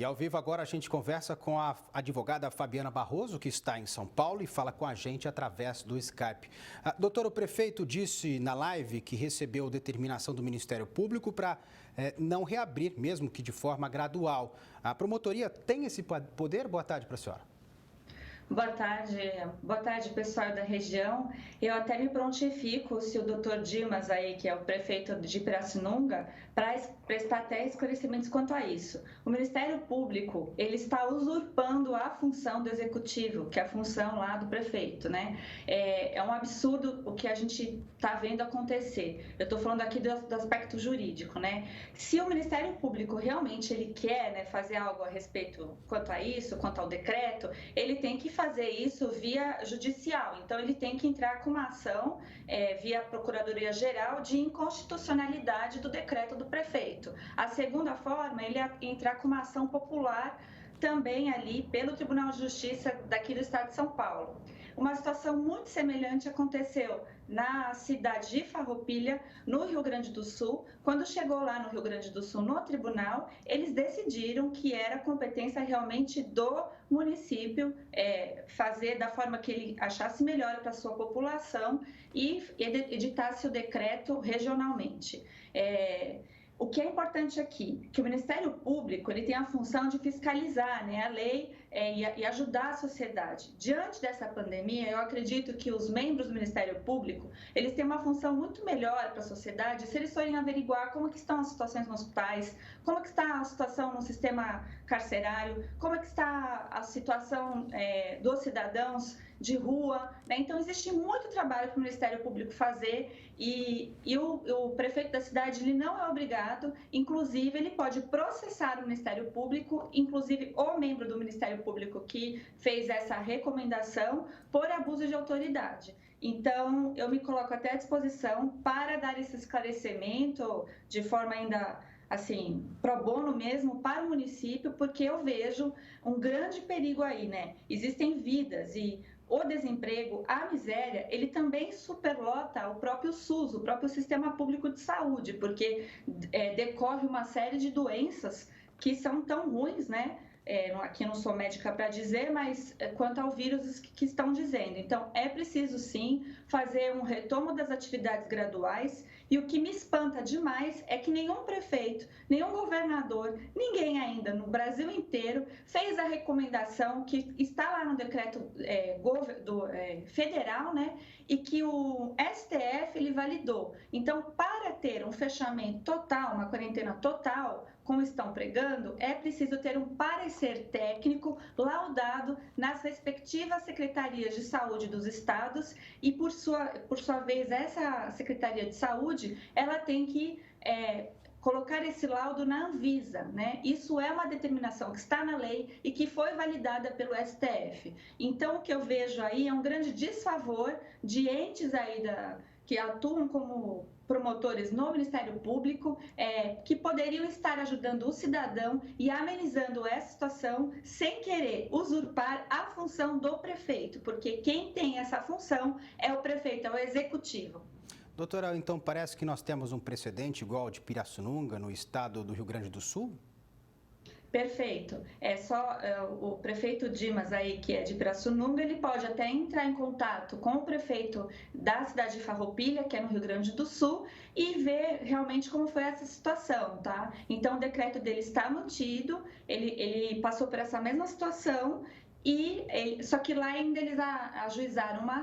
E ao vivo agora a gente conversa com a advogada Fabiana Barroso, que está em São Paulo e fala com a gente através do Skype. Doutor, o prefeito disse na live que recebeu determinação do Ministério Público para não reabrir, mesmo que de forma gradual. A promotoria tem esse poder? Boa tarde para a senhora. Boa tarde pessoal da região. Eu até me prontifico se o doutor Dimas aí, que é o prefeito de Pirassununga, para prestar até esclarecimentos quanto a isso. O Ministério Público, ele está usurpando a função do executivo, que é a função lá do prefeito, né? É um absurdo o que a gente está vendo acontecer. Eu estou falando aqui do aspecto jurídico, né? Se o Ministério Público realmente ele quer, né, fazer algo a respeito quanto a isso, quanto ao decreto, ele tem que fazer isso via judicial. Então, ele tem que entrar com uma ação via Procuradoria-Geral de inconstitucionalidade do decreto do prefeito. A segunda forma, ele é entrar com uma ação popular também ali pelo Tribunal de Justiça daqui do Estado de São Paulo. Uma situação muito semelhante aconteceu na cidade de Farroupilha, no Rio Grande do Sul. Quando chegou lá no Rio Grande do Sul, no tribunal, eles decidiram que era competência realmente do município fazer da forma que ele achasse melhor para a sua população e editasse o decreto regionalmente. O que é importante aqui, que o Ministério Público ele tem a função de fiscalizar, né, a lei e ajudar a sociedade. Diante dessa pandemia, eu acredito que os membros do Ministério Público eles têm uma função muito melhor para a sociedade se eles forem averiguar como que estão as situações nos hospitais, como que está a situação no sistema carcerário, como é que está a situação dos cidadãos de rua, né? Então, existe muito trabalho para o Ministério Público fazer e o prefeito da cidade ele não é obrigado, inclusive ele pode processar o Ministério Público, inclusive o membro do Ministério Público que fez essa recomendação por abuso de autoridade. Então, eu me coloco até à disposição para dar esse esclarecimento de forma ainda assim, pro bono mesmo para o município, porque eu vejo um grande perigo aí, né? Existem vidas e o desemprego, a miséria, ele também superlota o próprio SUS, o próprio Sistema Público de Saúde, porque decorre uma série de doenças que são tão ruins, né? Aqui não sou médica para dizer, mas quanto ao vírus que estão dizendo. Então, é preciso sim fazer um retomo das atividades graduais e o que me espanta demais é que nenhum prefeito, nenhum governador, ninguém ainda no Brasil inteiro fez a recomendação que está lá no decreto federal, né, e que o STF ele validou. Então, para ter um fechamento total, uma quarentena total, como estão pregando, é preciso ter um parecer técnico laudado nas respectivas secretarias de saúde dos estados e, por sua vez, essa Secretaria de Saúde, ela tem que colocar esse laudo na Anvisa, né? Isso é uma determinação que está na lei e que foi validada pelo STF. Então, o que eu vejo aí é um grande desfavor de entes aí que atuam como promotores no Ministério Público, que poderiam estar ajudando o cidadão e amenizando essa situação sem querer usurpar a função do prefeito, porque quem tem essa função é o prefeito, é o executivo. Doutora, então parece que nós temos um precedente igual ao de Pirassununga, no estado do Rio Grande do Sul? Perfeito. O prefeito Dimas aí, que é de Pirassununga, ele pode até entrar em contato com o prefeito da cidade de Farroupilha, que é no Rio Grande do Sul, e ver realmente como foi essa situação, tá? Então, o decreto dele está mantido, ele passou por essa mesma situação, só que lá ainda eles ajuizaram uma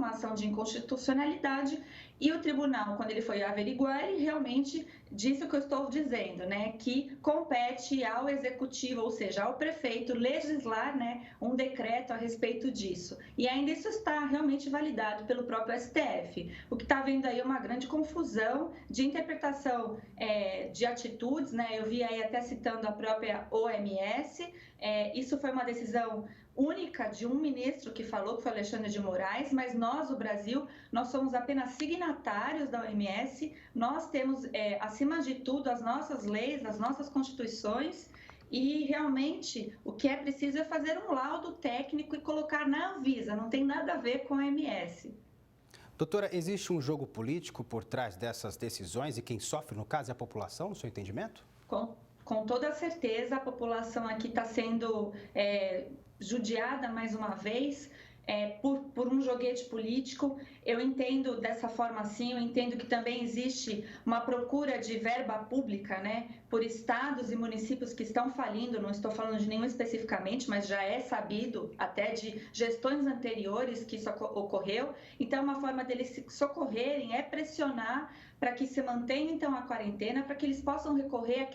ação de inconstitucionalidade, e o tribunal, quando ele foi averiguar, ele realmente disse o que eu estou dizendo, né, que compete ao executivo, ou seja, ao prefeito, legislar, né, um decreto a respeito disso. E ainda isso está realmente validado pelo próprio STF. O que está havendo aí é uma grande confusão de interpretação de atitudes, né, eu vi aí até citando a própria OMS, isso foi uma decisão única de um ministro que falou, que foi Alexandre de Moraes, mas nós, o Brasil, nós somos apenas signatários da OMS, nós temos, acima de tudo, as nossas leis, as nossas constituições, e realmente o que é preciso é fazer um laudo técnico e colocar na Anvisa, não tem nada a ver com a OMS. Doutora, existe um jogo político por trás dessas decisões e quem sofre, no caso, é a população, no seu entendimento? Com toda certeza, a população aqui está sendo judiada mais uma vez por um joguete político. Eu entendo dessa forma assim, eu entendo que também existe uma procura de verba pública, né, por estados e municípios que estão falindo, não estou falando de nenhum especificamente, mas já é sabido até de gestões anteriores que isso ocorreu. Então, uma forma deles se socorrerem é pressionar para que se mantenha, então, a quarentena, para que eles possam recorrer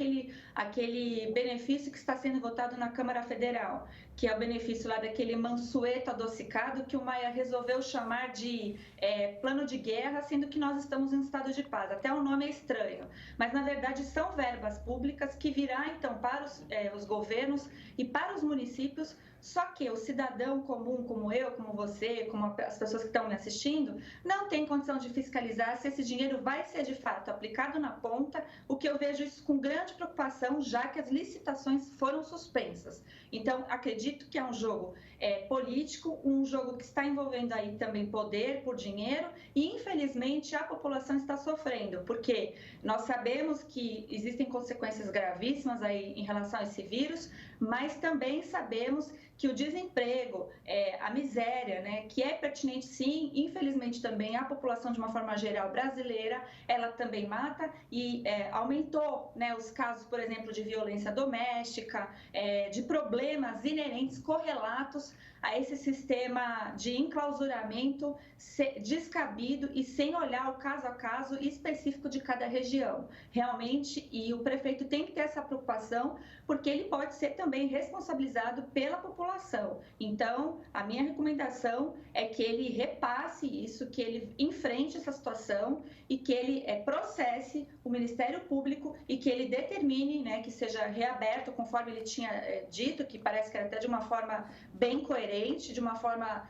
àquele benefício que está sendo votado na Câmara Federal, que é o benefício lá daquele mansueto adocicado que o Maia resolveu chamar de plano de guerra, sendo que nós estamos em estado de paz. Até o nome é estranho, mas, na verdade, são verbas públicas que virá, então, para os governos e para os municípios. Só que o cidadão comum, como eu, como você, como as pessoas que estão me assistindo, não tem condição de fiscalizar se esse dinheiro vai ser de fato aplicado na ponta, o que eu vejo isso com grande preocupação, já que as licitações foram suspensas. Então, acredito que é um jogo político, um jogo que está envolvendo aí também poder por dinheiro e, infelizmente, a população está sofrendo, porque nós sabemos que existem consequências gravíssimas aí em relação a esse vírus, mas também sabemos que o desemprego, a miséria, né, que é pertinente sim, infelizmente também a população de uma forma geral brasileira, ela também mata e aumentou, né, os casos, por exemplo, de violência doméstica, de problemas inerentes, correlatos a esse sistema de enclausuramento descabido e sem olhar o caso a caso específico de cada região. Realmente, e o prefeito tem que ter essa preocupação, porque ele pode ser também responsabilizado pela população. Então, a minha recomendação é que ele repasse isso, que ele enfrente essa situação e que ele processe o Ministério Público e que ele determine, né, que seja reaberto, conforme ele tinha dito, que parece que era até de uma forma bem coerente, de uma forma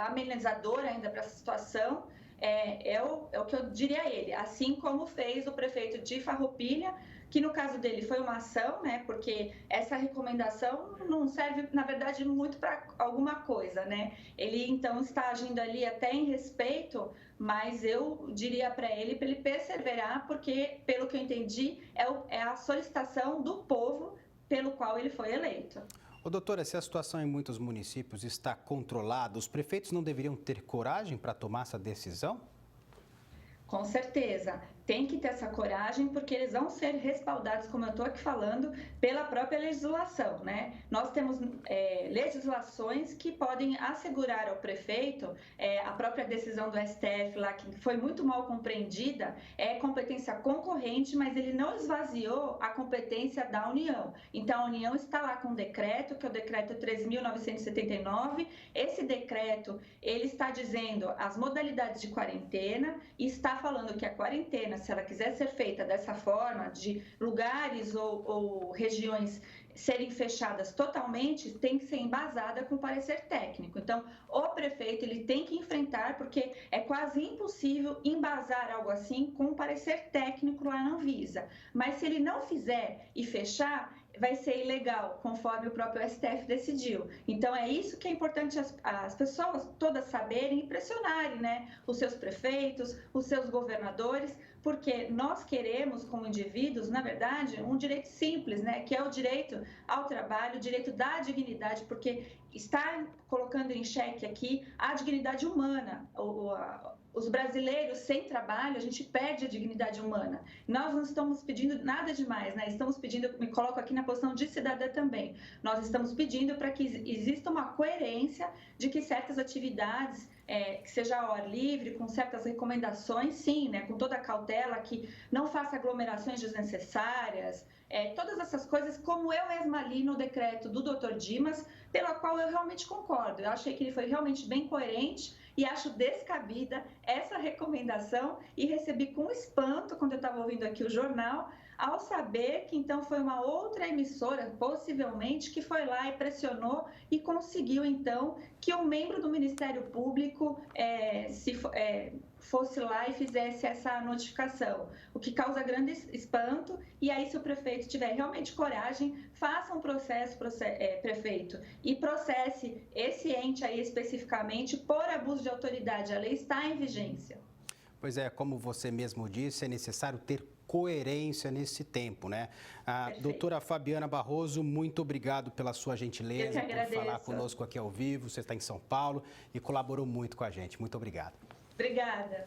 amenizadora ainda para essa situação. É o que eu diria a ele, assim como fez o prefeito de Farroupilha, que no caso dele foi uma ação, né, porque essa recomendação não serve, na verdade, muito para alguma coisa, né? Ele, então, está agindo ali até em respeito, mas eu diria para ele perseverar, porque, pelo que eu entendi, é a solicitação do povo pelo qual ele foi eleito. Doutora, se a situação em muitos municípios está controlada, os prefeitos não deveriam ter coragem para tomar essa decisão? Com certeza, tem que ter essa coragem, porque eles vão ser respaldados, como eu estou aqui falando, pela própria legislação, né? Nós temos legislações que podem assegurar ao prefeito, a própria decisão do STF lá, que foi muito mal compreendida, é competência concorrente, mas ele não esvaziou a competência da União. Então, a União está lá com um decreto, que é o decreto 13.979. Esse decreto, ele está dizendo as modalidades de quarentena e está falando que a quarentena, se ela quiser ser feita dessa forma, de lugares ou regiões serem fechadas totalmente, tem que ser embasada com parecer técnico. Então, o prefeito ele tem que enfrentar, porque é quase impossível embasar algo assim com um parecer técnico lá na Anvisa. Mas se ele não fizer e fechar, vai ser ilegal, conforme o próprio STF decidiu. Então, é isso que é importante as pessoas todas saberem e pressionarem, né, os seus prefeitos, os seus governadores, porque nós queremos, como indivíduos, na verdade, um direito simples, né, que é o direito ao trabalho, o direito da dignidade, porque está colocando em xeque aqui a dignidade humana. Os brasileiros sem trabalho, a gente perde a dignidade humana. Nós não estamos pedindo nada demais, né? Estamos pedindo, me coloco aqui na posição de cidadã também, nós estamos pedindo para que exista uma coerência de que certas atividades, que seja ao ar livre, com certas recomendações, sim, né? Com toda a cautela, que não faça aglomerações desnecessárias, todas essas coisas, como eu mesma li no decreto do Dr. Dimas, pela qual eu realmente concordo. Eu achei que ele foi realmente bem coerente e acho descabida essa recomendação e recebi com espanto, quando eu estava ouvindo aqui o jornal, ao saber que então foi uma outra emissora, possivelmente, que foi lá e pressionou e conseguiu então que um membro do Ministério Público fosse lá e fizesse essa notificação, o que causa grande espanto. E aí, se o prefeito tiver realmente coragem, faça um processo, prefeito, e processe esse ente aí especificamente por abuso de autoridade. A lei está em vigência. Pois é, como você mesmo disse, é necessário ter coerência nesse tempo, né? Doutora Fabiana Barroso, muito obrigado pela sua gentileza, por falar conosco aqui ao vivo. Você está em São Paulo e colaborou muito com a gente. Muito obrigado. Obrigada.